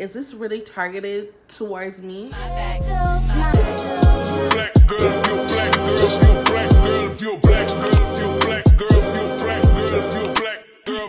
is this really targeted towards me? Black girl, if you're black girl, if you're black girl, if you're black girl, if you're black girl, if you're black girl, if you're black girl,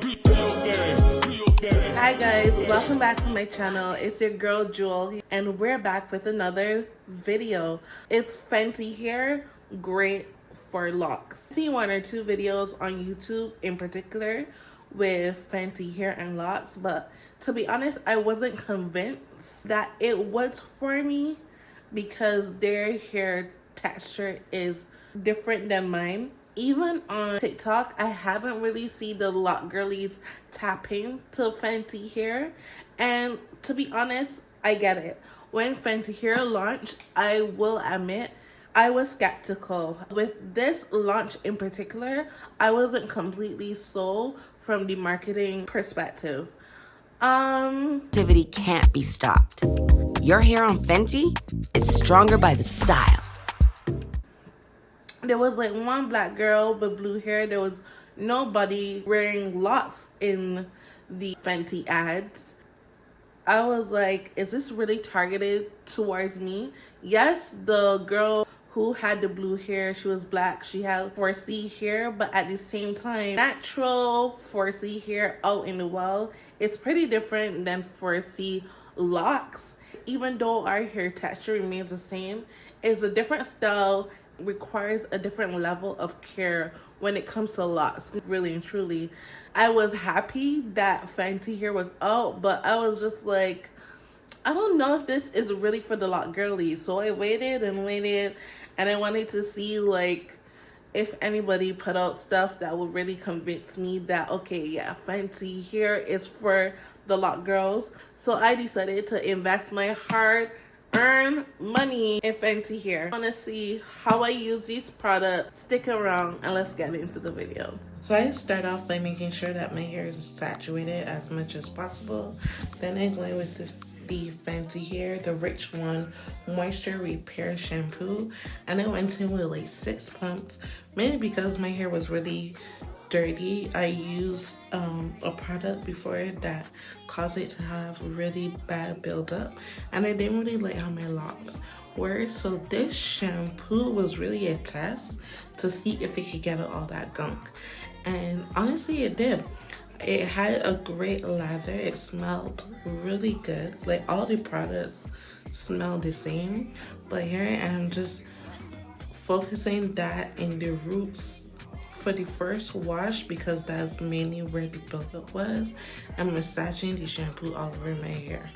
do your thing. Hi guys, welcome back to my channel. It's your girl Jewel and we're back with another video. It's Fenty here, great for locks. See one or two videos on YouTube in particular with Fenty hair and locks, but to be honest, I wasn't convinced that it was for me because their hair texture is different than mine. Even on TikTok, I haven't really seen the Loc girlies tapping to Fenty hair, and to be honest, I get it. When Fenty hair launched, I will admit I was skeptical. With this launch in particular, I wasn't completely sold from the marketing perspective. Activity can't be stopped. Your hair on Fenty is stronger by the style. There was like one black girl with blue hair. There was nobody wearing locks in the Fenty ads. I was like, is this really targeted towards me? Yes, the girl who had the blue hair, she was black, she had 4C hair, but at the same time, natural 4C hair out in the wild, it's pretty different than 4C locks. Even though our hair texture remains the same, it's a different style, requires a different level of care when it comes to locks, really and truly. I was happy that Fenty hair was out, but I was just like, I don't know if this is really for the Loc girlies. So I waited and waited, and I wanted to see like if anybody put out stuff that would really convince me that, okay, yeah, Fenty hair is for the Loc girls. So I decided to invest my hard-earned money in Fenty hair. I want to see how I use these products. Stick around and let's get into the video. So I start off by making sure that my hair is saturated as much as possible. Then I go in with the Fenty hair, the Rich One Moisture Repair Shampoo, and I went in with like 6 pumps, mainly because my hair was really dirty. I used a product before that caused it to have really bad buildup, and I didn't really like how my locks were. So this shampoo was really a test to see if it could get out all that gunk, and honestly it did. It had a great lather. It smelled really good. Like all the products smell the same, but here I am just focusing that in the roots for the first wash because that's mainly where the buildup was, and massaging the shampoo all over my hair.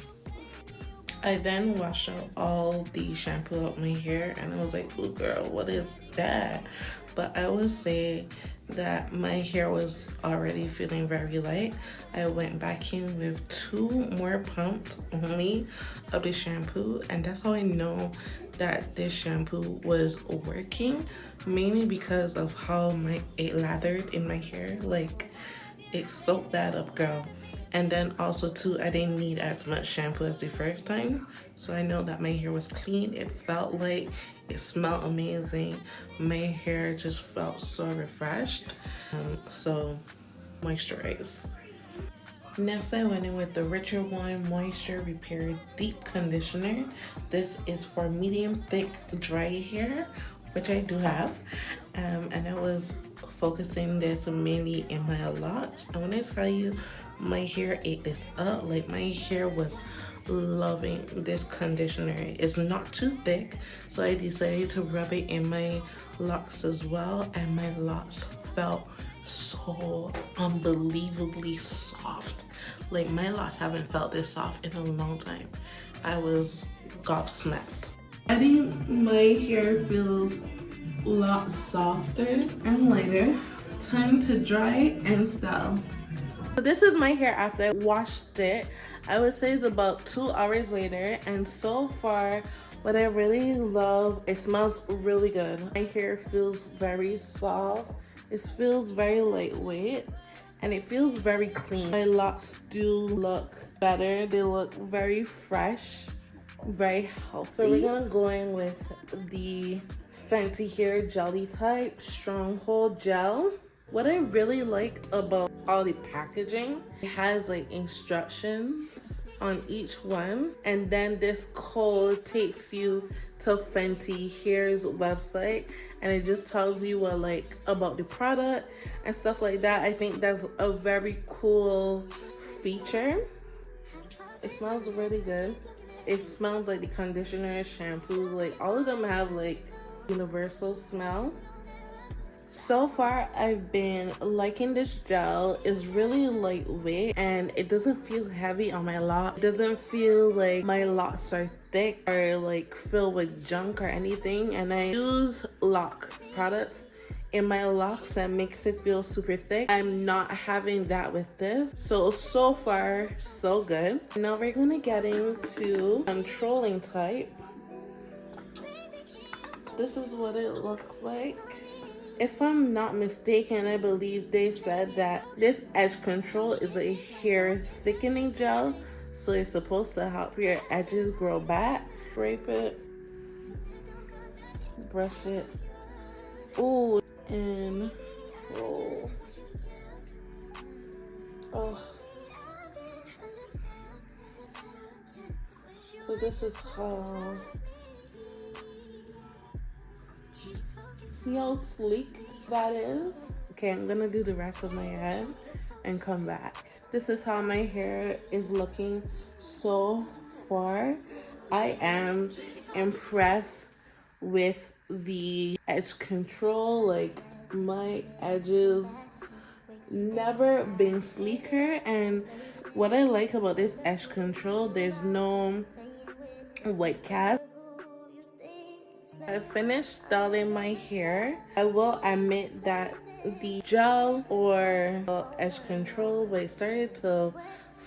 I then washed out all the shampoo out my hair, and I was like, oh girl, what is that? But I would say that my hair was already feeling very light. I went back in with 2 more pumps only of the shampoo, and that's how I know that this shampoo was working, mainly because of how it lathered in my hair. Like, it soaked that up, girl. And then also too, I didn't need as much shampoo as the first time, so I know that my hair was clean. It felt like it smelled amazing. My hair just felt so refreshed. So moisturize. Next, I went in with the Richer One Moisture Repair Deep Conditioner. This is for medium thick dry hair, which I do have, and I was focusing this mainly in my locks. I want to tell you, my hair ate this up. Like, my hair was loving this conditioner. It's not too thick, so I decided to rub it in my locks as well, and my locks felt so unbelievably soft. Like, my locks haven't felt this soft in a long time. I was gobsmacked. I think my hair feels a lot softer and lighter. Time to dry and style. So this is my hair after I washed it. I would say it's about 2 hours later, and so far what I really love, it smells really good. My hair feels very soft. It feels very lightweight, and it feels very clean. My locks do look better. They look very fresh, very healthy. So we're gonna go in with the Fenty hair jelly type stronghold gel. What I really like about all the packaging, it has like instructions on each one, and then this code takes you to Fenty Hair's website, and it just tells you like about the product and stuff like that. I think that's a very cool feature. It smells really good. It smells like the conditioner, shampoo, like all of them have like universal smell. So far, I've been liking this gel. It's really lightweight and it doesn't feel heavy on my locks. It doesn't feel like my locks are thick or like filled with junk or anything. And I use Locs products in my locks that makes it feel super thick. I'm not having that with this. So far, so good. Now we're gonna get into controlling type. This is what it looks like. If I'm not mistaken, I believe they said that this edge control is a hair thickening gel, so it's supposed to help your edges grow back. Scrape it, brush it, ooh, and roll. Oh. So this is how. See how sleek that is? Okay, I'm gonna do the rest of my head and come back. This is how my hair is looking so far. I am impressed with the edge control. Like, my edges never been sleeker, and what I like about this edge control, there's no white cast. I finished styling my hair. I will admit that the gel or edge control, but it started to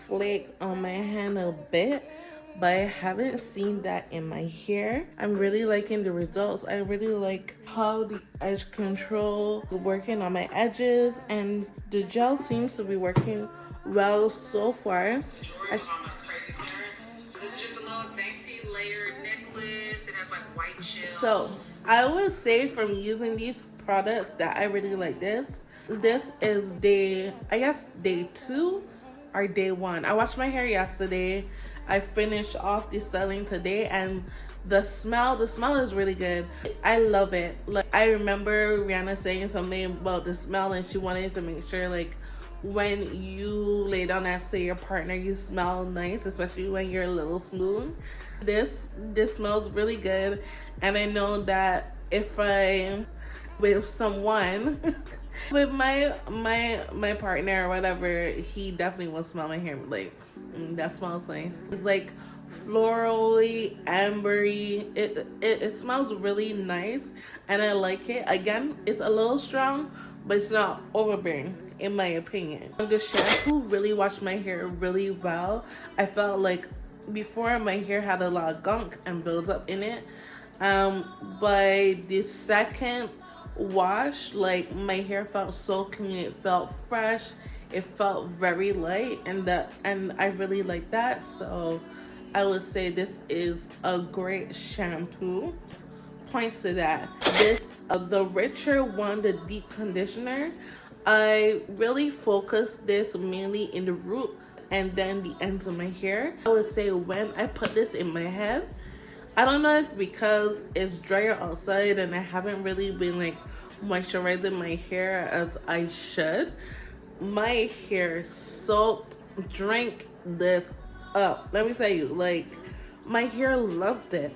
flake on my hand a bit, but I haven't seen that in my hair. I'm really liking the results. I really like how the edge control is working on my edges, and the gel seems to be working well so far. So I would say from using these products that I really like this. This is day 2 or day 1. I washed my hair yesterday. I finished off the styling today, and the smell is really good. I love it. Like, I remember Rihanna saying something about the smell, and she wanted to make sure like when you lay down next to your partner, you smell nice, especially when you're a little smooth. This smells really good, and I know that if I with someone with my partner or whatever, he definitely will smell my hair like that smells nice. It's like florally, ambery. It smells really nice, and I like it. Again, it's a little strong, but it's not overbearing in my opinion. The shampoo really washed my hair really well. I felt like before my hair had a lot of gunk and builds up in it. By the second wash, like, my hair felt so clean. It felt fresh. It felt very light, and I really like that. So I would say this is a great shampoo. Points to that. This the richer one, the deep conditioner, I really focus this mainly in the root and then the ends of my hair. I would say when I put this in my head, I don't know if because it's drier outside and I haven't really been like moisturizing my hair as I should, my hair drank this up. Let me tell you, like, my hair loved it.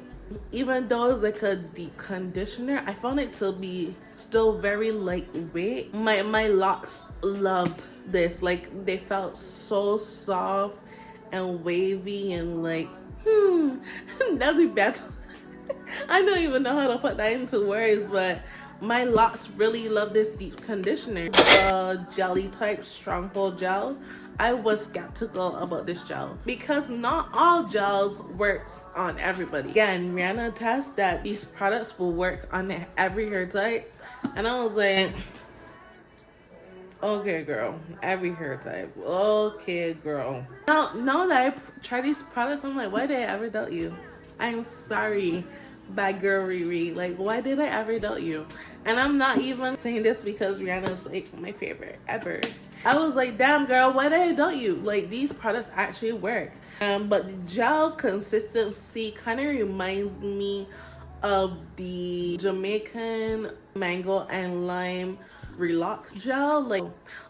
Even though it's like a deep conditioner, I found it to be still very lightweight. My locks loved this. Like, they felt so soft and wavy and like, that'd be better. I don't even know how to put that into words, but my locks really love this deep conditioner. The jelly type stronghold gel, I was skeptical about this gel because not all gels works on everybody. Again, Rihanna tests that these products will work on every hair type, and I was like, okay, girl, every hair type. Okay, girl. Now that I try these products, I'm like, why did I ever doubt you? I'm sorry, bad girl Riri. Like, why did I ever doubt you? And I'm not even saying this because Rihanna's like my favorite ever. I was like, damn girl, why don't you? Like, these products actually work. But the gel consistency kind of reminds me of the Jamaican mango and lime relock gel. Like,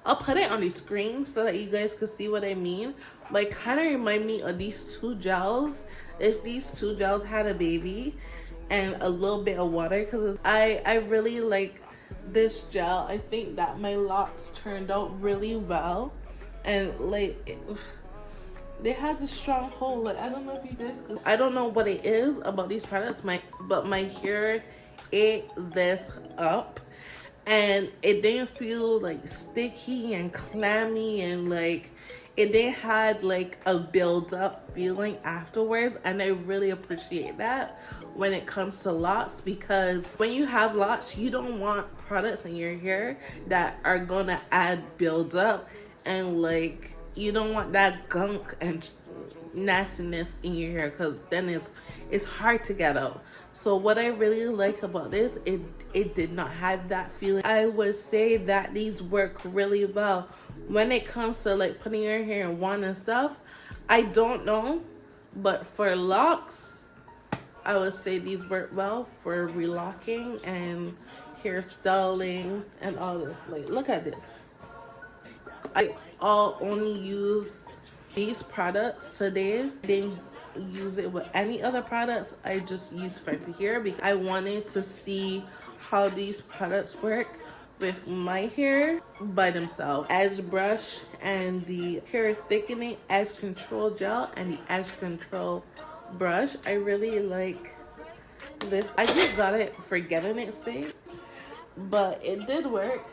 I'll put it on the screen so that you guys can see what I mean. Like, kind of remind me of these two gels. If these two gels had a baby and a little bit of water, because I really like this gel. I think that my locks turned out really well, and like they had a strong hold. Like, I don't know if you guys could, I don't know what it is about these products, but my hair ate this up, and it didn't feel like sticky and clammy, and like it didn't had like a build up feeling afterwards. And I really appreciate that when it comes to lots, because when you have lots, you don't want products in your hair that are gonna add build up, and like you don't want that gunk and nastiness in your hair, because then it's hard to get out. So what I really like about this, it did not have that feeling. I would say that these work really well when it comes to like putting your hair in one and stuff. I don't know, but for locks, I would say these work well for relocking and hairstyling and all this. Like, look at this. I'll only use these products today. I didn't use it with any other products. I just used Fenty here because I wanted to see how these products work with my hair by themselves. Edge brush and the hair thickening edge control gel and the edge control brush. I really like this. I just got it for getting it sake, but it did work.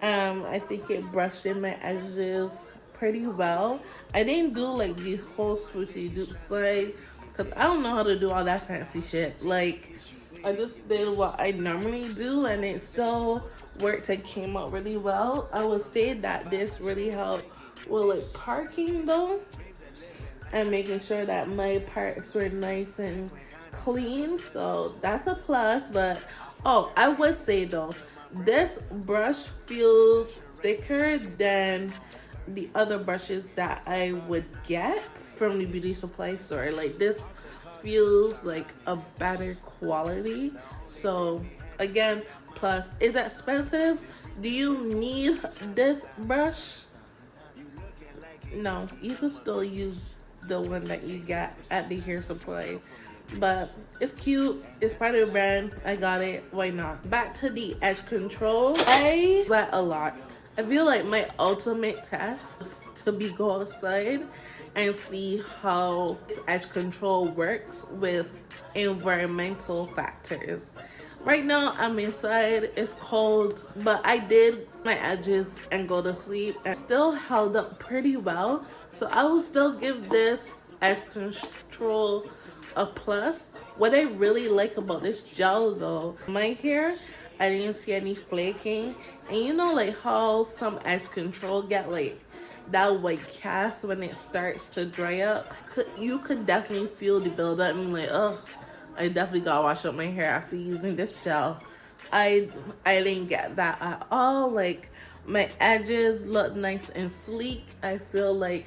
I think it brushed in my edges pretty well. I didn't do like the whole swooshy doop slide because I don't know how to do all that fancy shit. Like, I just did what I normally do, and it still worked and came out really well. I would say that this really helped with like parking though, and making sure that my parts were nice and clean. So that's a plus. But oh, I would say though, this brush feels thicker than the other brushes that I would get from the beauty supply store. Like, this feels like a better quality. So again, plus, it's expensive. Do you need this brush? No, you can still use the one that you got at the hair supply, but it's cute. It's part of the brand. I got it. Why not? Back to the edge control. I sweat a lot. I feel like my ultimate test is to go outside and see how edge control works with environmental factors. Right now I'm inside, it's cold, but I did my edges and go to sleep and still held up pretty well. So I will still give this edge control a plus. What I really like about this gel though, my hair, I didn't see any flaking. And you know like how some edge control get like that white cast when it starts to dry up? You could definitely feel the buildup and like, ugh, I definitely gotta wash up my hair after using this gel. I didn't get that at all. Like, my edges look nice and sleek. I feel like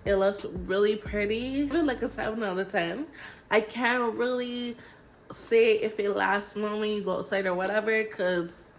it looks really pretty. I feel like a 7 out of 10. I can't really say if it lasts long when you go outside or whatever, because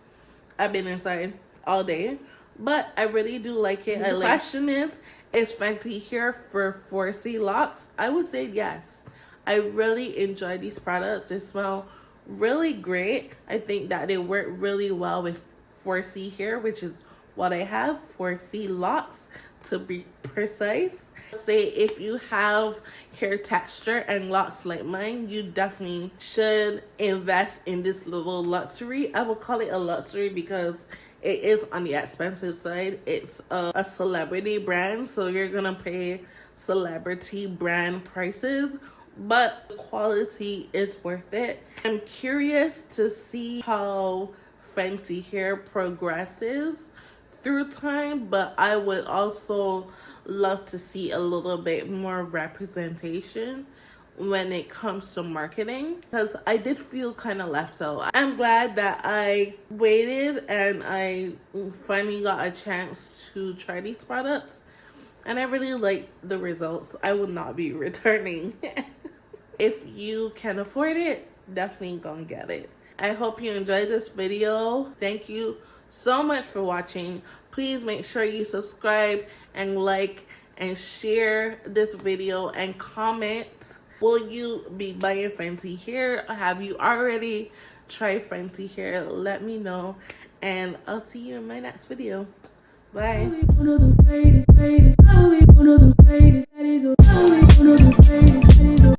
I've been inside all day. But I really do like it. The question is Fenty here for 4C locks? I would say yes. I really enjoy these products. They smell really great. I think that they work really well with 4C hair, which is what I have, 4C locks to be precise. Say if you have hair texture and locks like mine, you definitely should invest in this little luxury. I will call it a luxury because it is on the expensive side. It's a celebrity brand, so you're gonna pay celebrity brand prices, but the quality is worth it. I'm curious to see how Fenty hair progresses through time, but I would also love to see a little bit more representation when it comes to marketing, because I did feel kind of left out. I'm glad that I waited and I finally got a chance to try these products, and I really like the results. I will not be returning. If you can afford it, definitely gonna get it. I hope you enjoyed this video. Thank you so much for watching. Please make sure you subscribe and like and share this video and comment. Will you be buying Fenty hair? Have you already tried Fenty hair? Let me know, and I'll see you in my next video. Bye.